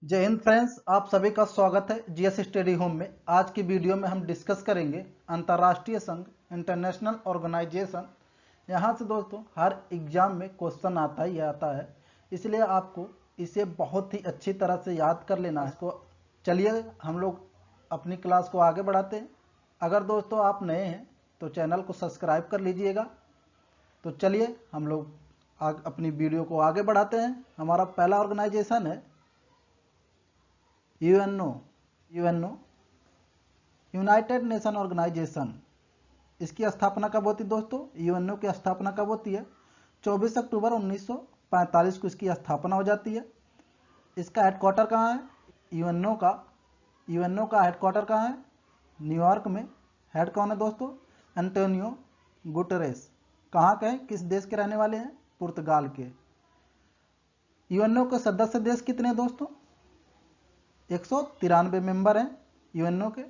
जय हिंद फ्रेंड्स, आप सभी का स्वागत है जीएस स्टडी होम में। आज की वीडियो में हम डिस्कस करेंगे अंतर्राष्ट्रीय संघ, इंटरनेशनल ऑर्गेनाइजेशन। यहाँ से दोस्तों हर एग्जाम में क्वेश्चन आता ही आता है, इसलिए आपको इसे बहुत ही अच्छी तरह से याद कर लेना है। इसको चलिए हम लोग अपनी क्लास को आगे बढ़ाते हैं। अगर दोस्तों आप नए हैं तो चैनल को सब्सक्राइब कर लीजिएगा। तो चलिए हम लोग अपनी वीडियो को आगे बढ़ाते हैं। हमारा पहला ऑर्गेनाइजेशन है यूएनओ। United nation organisation. इसकी स्थापना कब होती है दोस्तों? यूएनओ की स्थापना कब होती है? 24 अक्टूबर 1945 को इसकी स्थापना हो जाती है। इसका हेडक्वार्टर कहाँ है? यूएनओ का हेडक्वार्टर कहाँ है? न्यूयॉर्क में। हेड कौन है दोस्तों? Antonio Guterres. कहाँ के हैं? किस देश के रहने वाले हैं? पुर्तगाल के। यूएनओ के सदस्य देश कितने हैं दोस्तों? 193 मेंबर हैं यूएनओ के।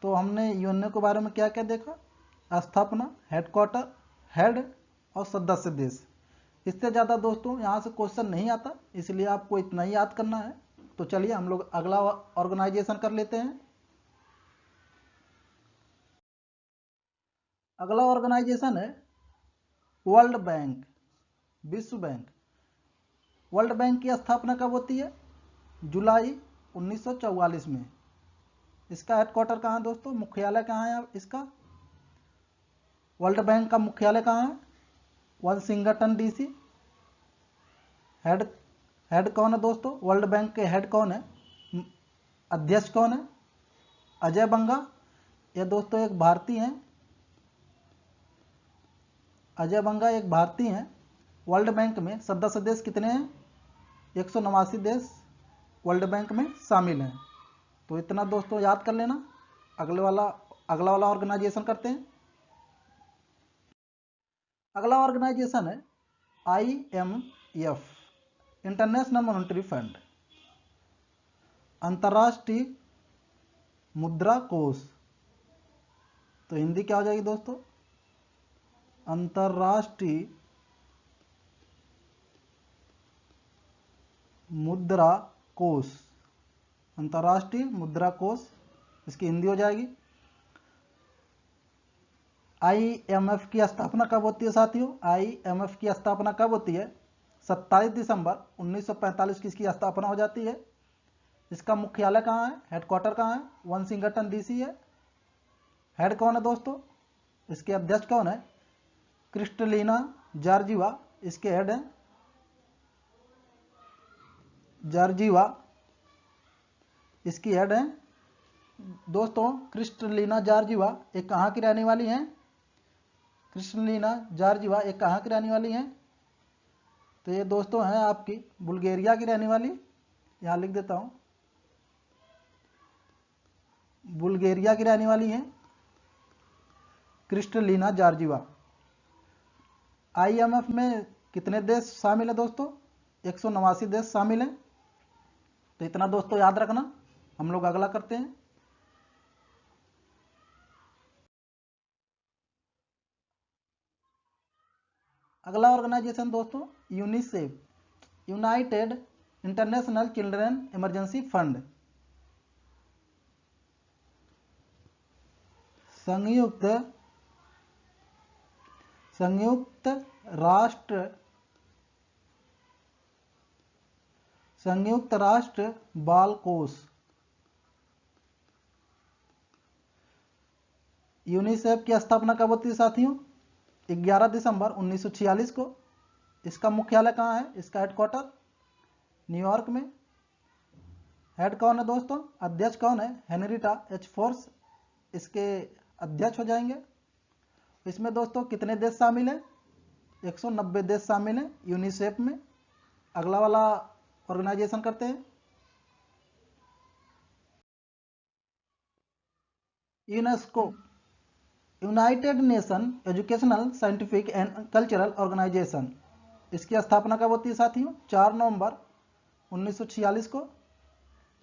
तो हमने यूएनओ के बारे में क्या क्या देखा? स्थापना, हेडक्वार्टर, हेड और सदस्य देश। इससे ज़्यादा दोस्तों यहाँ से क्वेश्चन नहीं आता, इसलिए आपको इतना ही याद करना है। तो चलिए हम लोग अगला ऑर्गेनाइजेशन कर लेते हैं। अगला ऑर्गेनाइजेशन है वर्ल्ड बैंक, विश्व बैंक। वर्ल्ड बैंक की स्थापना कब होती है? जुलाई 1944 में। इसका हेडक्वार्टर कहाँ है दोस्तों? मुख्यालय कहाँ है इसका? वर्ल्ड बैंक का मुख्यालय कहाँ है? Washington DC. हेड कौन है दोस्तों? वर्ल्ड बैंक के हेड कौन है? अध्यक्ष कौन है? अजय बंगा। ये दोस्तों एक भारतीय हैं। अजय बंगा एक भारतीय हैं। वर्ल्ड बैंक में सदस्य देश कितने हैं? 189 देश वर्ल्ड बैंक में शामिल हैं। तो इतना दोस्तों याद कर लेना। अगला वाला ऑर्गेनाइजेशन करते हैं। अगला ऑर्गेनाइजेशन है IMF, इंटरनेशनल मॉनेटरी फंड, अंतर्राष्ट्रीय मुद्रा कोष। तो हिंदी क्या हो जाएगी दोस्तों? अंतर्राष्ट्रीय मुद्रा कोष। अंतर्राष्ट्रीय मुद्रा कोष इसकी हिंदी हो जाएगी। IMF की स्थापना कब होती है साथियों? IMF की स्थापना कब होती है? 27 दिसंबर 1945 की इसकी स्थापना हो जाती है। इसका मुख्यालय कहाँ है? हेडक्वार्टर कहाँ है? वाशिंगटन डीसी है। हेड कौन है दोस्तों? इसके अध्यक्ष कौन है? क्रिस्टलिना जॉर्जिवा इसके हेड हैं। जॉर्जिवा इसकी हेड हैं दोस्तों। क्रिस्टलिना जॉर्जिवा एक कहाँ की रहने वाली हैं? क्रिस्टलिना जॉर्जिवा एक कहाँ की रहने वाली हैं? तो ये दोस्तों हैं आपकी बुल्गारिया की रहने वाली। यहाँ लिख देता हूँ, बुल्गारिया की रहने वाली हैं क्रिस्टलिना जॉर्जिवा। IMF में कितने देश शामिल है दोस्तों? 189 देश शामिल हैं। तो इतना दोस्तों याद रखना। हम लोग अगला करते हैं। अगला ऑर्गेनाइजेशन दोस्तों UNICEF, United international children emergency fund. संयुक्त राष्ट्र बाल कोष। यूनिसेफ की स्थापना कब होती है साथियों? 11 दिसंबर 1946 को। इसका मुख्यालय कहाँ है? इसका हेडक्वार्टर न्यूयॉर्क में। हेड कौन है दोस्तों? अध्यक्ष कौन है? हेनरिटा एच फोर्स इसके अध्यक्ष हो जाएंगे। इसमें दोस्तों कितने देश शामिल हैं? 190 देश शामिल हैं यूनिसेफ में। अगला वाला ऑर्गेनाइजेशन करते हैं। UNESCO, United Nation Educational, Scientific and Cultural Organisation. इसकी स्थापना कब होती है साथियों? 4 नवंबर 1946 को।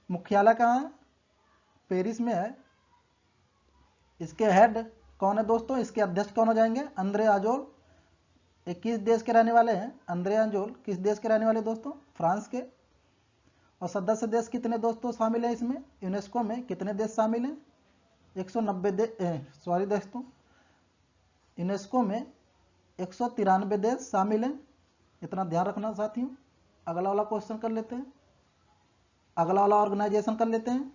मुख्यालय कहाँ है? पेरिस में है। इसके हेड कौन है दोस्तों? इसके अध्यक्ष कौन हो जाएंगे? अंद्रे आजोल। ये किस देश के रहने वाले हैं? अंद्रे आजोल किस देश के रहने वाले दोस्तों? फ्रांस के। और सदस्य देश कितने दोस्तों शामिल हैं इसमें? यूनेस्को में कितने देश शामिल हैं? 190 सॉरी दोस्तों, यूनेस्को में 193 देश शामिल हैं। इतना ध्यान रखना साथियों। अगला वाला क्वेश्चन कर लेते हैं, अगला वाला ऑर्गेनाइजेशन कर लेते हैं।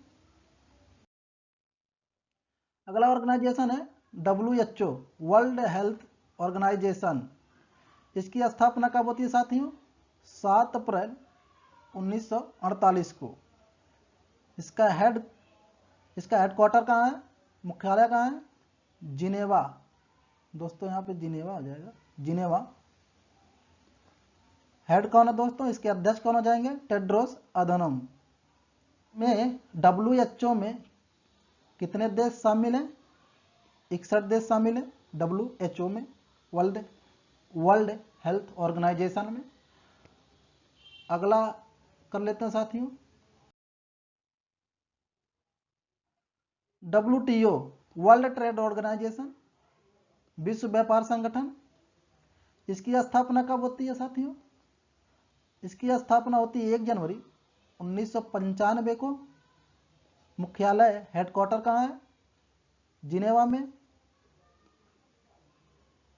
अगला ऑर्गेनाइजेशन है WHO, वर्ल्ड हेल्थ ऑर्गेनाइजेशन। इसकी स्थापना कब होती है साथियों? 7 अप्रैल 1948 को। इसका हेडक्वार्टर कहाँ है? मुख्यालय कहाँ है? जिनेवा। दोस्तों यहाँ पे जिनेवा आ जाएगा, जिनेवा। हेड कौन है दोस्तों? इसके अध्यक्ष कौन हो जाएंगे? टेड्रोस अधनम। में WHO में कितने देश शामिल हैं? 61 देश शामिल हैं WHO में, वर्ल्ड हेल्थ ऑर्गेनाइजेशन में। अगला कर लेते हैं साथियों, WTO, वर्ल्ड ट्रेड ऑर्गेनाइजेशन, विश्व व्यापार संगठन। इसकी स्थापना कब होती है साथियों? इसकी स्थापना होती है 1 जनवरी 1995 को। मुख्यालय हेडक्वार्टर कहाँ है? जिनेवा में।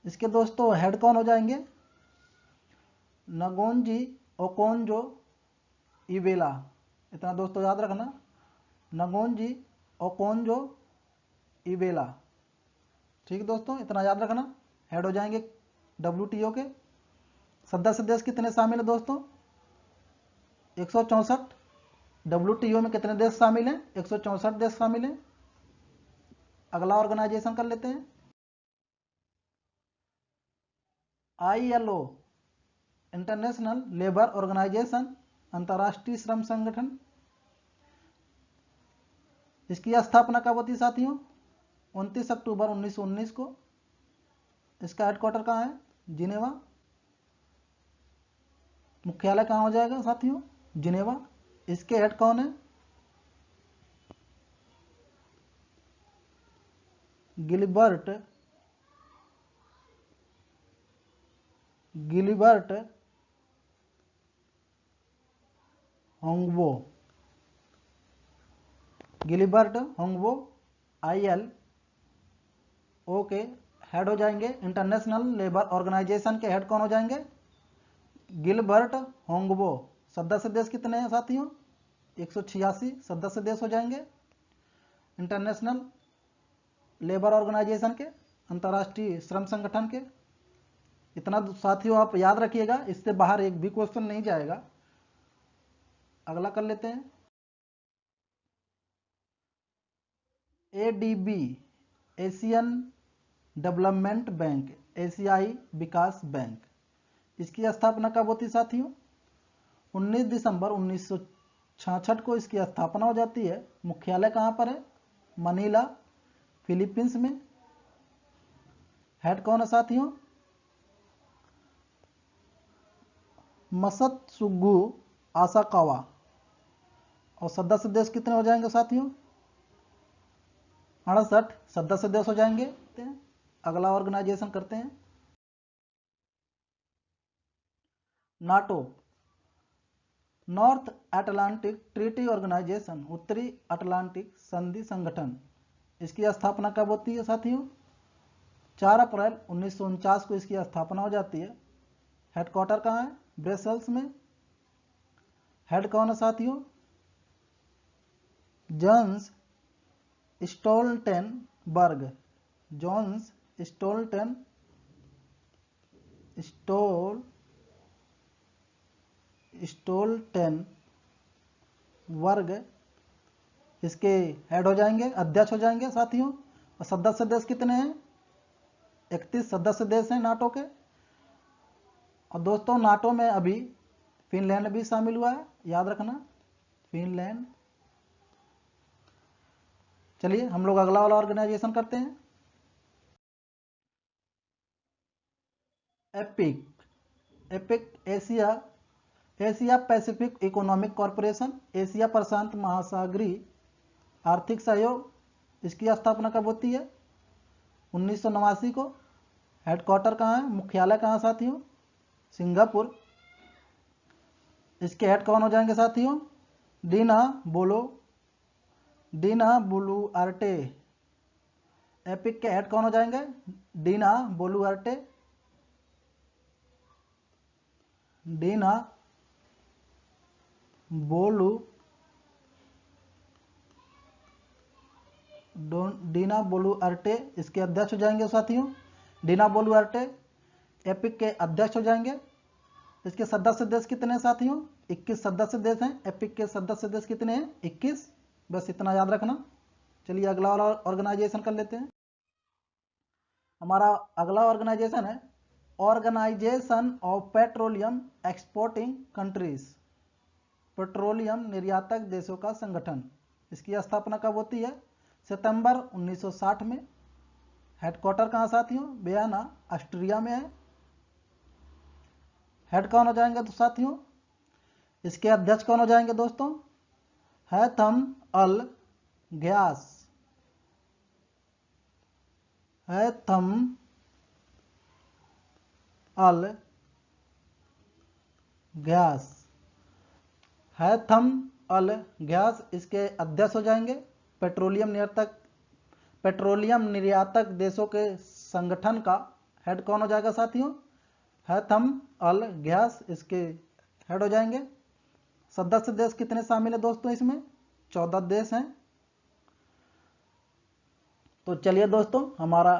इसके दोस्तों हेड कौन हो जाएंगे? नगोंजी ओकोंजो इवेला। इतना दोस्तों याद रखना, नगोंजी ओकोंजो इवेला। ठीक है दोस्तों, इतना याद रखना। हेड हो जाएंगे WTO के। सदस्य देश कितने शामिल है दोस्तों? 164। WTO में कितने देश शामिल हैं? 164 देश शामिल हैं। अगला ऑर्गेनाइजेशन कर लेते हैं, ILO, इंटरनेशनल लेबर ऑर्गेनाइजेशन, अंतर्राष्ट्रीय श्रम संगठन। इसकी स्थापना कब होती है साथियों? 29 अक्टूबर 1919 को। इसका हेडक्वार्टर कहाँ है? जिनेवा। मुख्यालय कहाँ हो जाएगा साथियों? जिनेवा। इसके हेड कौन है? Gilbert Houngbo. Gilbert Houngbo ILO के हेड हो जाएंगे। इंटरनेशनल लेबर ऑर्गेनाइजेशन के हेड कौन हो जाएंगे? Gilbert Houngbo. सदस्य देश कितने हैं साथियों? 186 सदस्य देश हो जाएंगे इंटरनेशनल लेबर ऑर्गेनाइजेशन के, अंतर्राष्ट्रीय श्रम संगठन के। इतना साथियों आप याद रखिएगा, इससे बाहर एक भी क्वेश्चन नहीं जाएगा। अगला कर लेते हैं, ADB, एशियन डेवलपमेंट बैंक, एशियाई विकास बैंक। इसकी स्थापना कब होती साथियों? 19 दिसंबर 1966 को इसकी स्थापना हो जाती है। मुख्यालय कहाँ पर है? मनीला, फिलीपींस में। हेड कौन है साथियों? मसत्सुगु आसाकावा। और सदस्य देश कितने हो जाएंगे साथियों? 68 सदस्य देश हो जाएंगे। अगला ऑर्गेनाइजेशन करते हैं, NATO, North Atlantic Treaty Organisation, उत्तरी अटलांटिक संधि संगठन। इसकी स्थापना कब होती है साथियों? 4 अप्रैल 1949 को इसकी स्थापना हो जाती है। हेडक्वार्टर कहाँ है? ब्रसेल्स में। हेड कौन है साथियों? Jens Stoltenberg. जॉन्स स्टोल्टेनबर्ग इसके हेड हो जाएंगे, अध्यक्ष हो जाएंगे साथियों। और सदस्य देश कितने हैं? 31 सदस्य देश हैं नाटो के। और दोस्तों नाटो में अभी फिनलैंड भी शामिल हुआ है, याद रखना, फिनलैंड। चलिए हम लोग अगला वाला ऑर्गेनाइजेशन करते हैं, APEC Asia Pacific economic corporation, Asia प्रशांत महासागरीय आर्थिक सहयोग। इसकी स्थापना कब होती है? 1989 को। हेडक्वार्टर कहाँ है? मुख्यालय कहाँ साथियों? सिंगापुर। इसके हेड कौन हो जाएंगे साथियों? डीना बोलुआर्टे। एपिक के हेड कौन हो जाएंगे? डीना बोलुआर्टे। डीना बोलुआर्टे इसके अध्यक्ष हो जाएंगे साथियों। डीना बोलुआर्टे एपिक के अध्यक्ष हो जाएंगे। इसके सदस्य देश कितने हैं साथियों? 21 सदस्य देश हैं। एपिक के सदस्य देश कितने हैं? 21। बस इतना याद रखना। चलिए अगला वाला ऑर्गेनाइजेशन कर लेते हैं। हमारा अगला ऑर्गेनाइजेशन है Organisation of Petroleum Exporting Countries. Petroleum निर्यातक देशों का संगठन। इसकी स्थापना कब होती है? सितंबर 1960 में। हेडक्वार्टर कहाँ साथियों? वियना ऑस्ट्रिया में है। हेड कौन हो जाएंगे तो साथियों? इसके अध्यक्ष कौन हो जाएंगे दोस्तों? हैथम अल गयास। हैथम अल गयास। हैथम अल गयास इसके अध्यक्ष हो जाएंगे। पेट्रोलियम निर्यातक देशों के संगठन का हेड कौन हो जाएगा साथियों? हैथम अल गयास इसके हेड हो जाएंगे। सदस्य देश कितने शामिल है दोस्तों इसमें? 14 देश हैं। तो चलिए दोस्तों, हमारा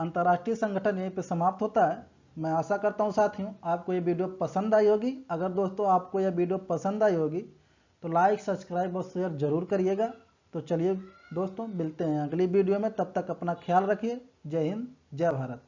अंतर्राष्ट्रीय संगठन यहीं पे समाप्त होता है। मैं आशा करता हूँ साथियों आपको ये वीडियो पसंद आई होगी। अगर दोस्तों आपको यह वीडियो पसंद आई होगी तो लाइक, सब्सक्राइब और शेयर जरूर करिएगा। तो चलिए दोस्तों, मिलते हैं अगली वीडियो में। तब तक अपना ख्याल रखिए। जय हिंद, जय भारत।